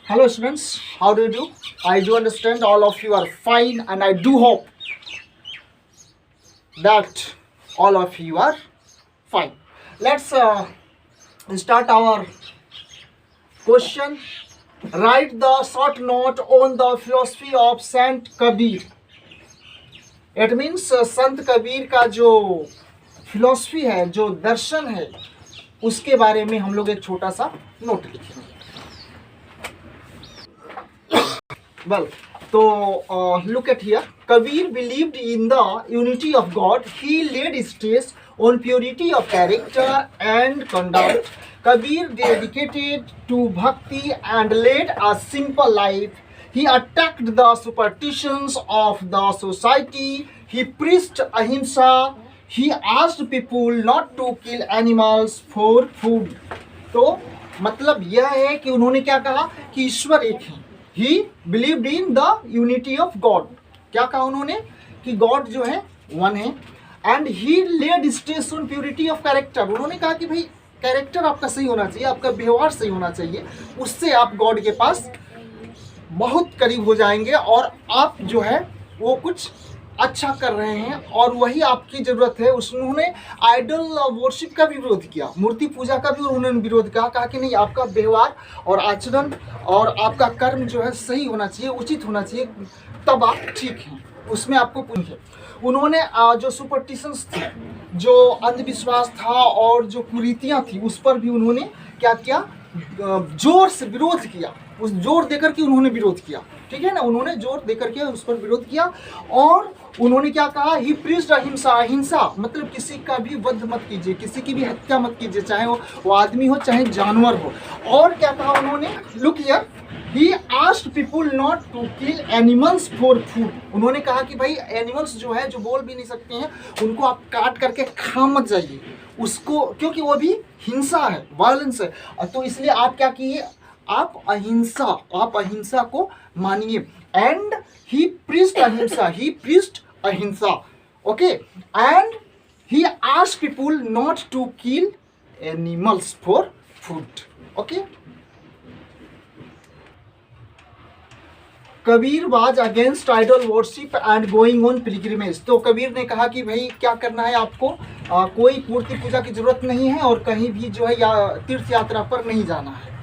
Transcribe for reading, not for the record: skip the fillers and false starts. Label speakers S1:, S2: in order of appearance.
S1: Hello students, how do you do? I do understand all of you are fine and I do hope that all of you are fine. Let's start our question. Write the short note on the philosophy of Saint Kabir. It means संत कबीर का जो philosophy है, जो दर्शन है, उसके बारे में हम लोग एक छोटा सा नोट लिखेंगे. Well, so look at here. Kabir believed in the unity of God. He laid stress on purity of character and conduct. Kabir dedicated to bhakti and led a simple life. He attacked the superstitions of the society. He preached ahimsa. He asked people not to kill animals for food. तो मतलब यह है कि उन्होंने क्या कहा कि ईश्वर एक है. He believed in the unity of God. क्या कहा उन्होंने कि गॉड जो है वन है. And he laid stress on purity of character. उन्होंने कहा कि भाई कैरेक्टर आपका सही होना चाहिए, आपका व्यवहार सही होना चाहिए, उससे आप गॉड के पास बहुत करीब हो जाएंगे और आप जो है वो कुछ अच्छा कर रहे हैं और वही आपकी ज़रूरत है. उन्होंने आइडल वर्शिप का भी विरोध किया, मूर्ति पूजा का भी उन्होंने विरोध कहा कि नहीं, आपका व्यवहार और आचरण और आपका कर्म जो है सही होना चाहिए, उचित होना चाहिए, तब आप ठीक हैं, उसमें आपको पुण्य. उन्होंने जो सुपरस्टिशंस थी, जो अंधविश्वास था और जो कुरीतियाँ थी, उस पर भी उन्होंने क्या किया, जोर से विरोध किया. उस जोर देकर के उन्होंने विरोध किया, ठीक है ना, उन्होंने जोर देकर के उस पर विरोध किया. और उन्होंने क्या कहा, ही प्रीच्ड अहिंसा. अहिंसा मतलब किसी का भी वध मत कीजिए, किसी की भी हत्या मत कीजिए, चाहे वो आदमी हो चाहे जानवर हो. और क्या कहा उन्होंने, look here, he asked people not to kill animals for food. उन्होंने कहा कि भाई एनिमल्स जो है, जो बोल भी नहीं सकते हैं, उनको आप काट करके खा मत जाइए उसको, क्योंकि वो भी हिंसा है, वायलेंस है. तो इसलिए आप क्या कीजिए, आप अहिंसा को मानिए. And he preached ahimsa, he preached ahimsa, okay. And he asked people not to kill animals for food, okay. Kabir was against idol worship and going on pilgrimage. तो कबीर ने कहा कि भाई क्या करना है आपको, कोई मूर्ति पूजा की जरूरत नहीं है और कहीं भी जो है या तीर्थ यात्रा पर नहीं जाना है.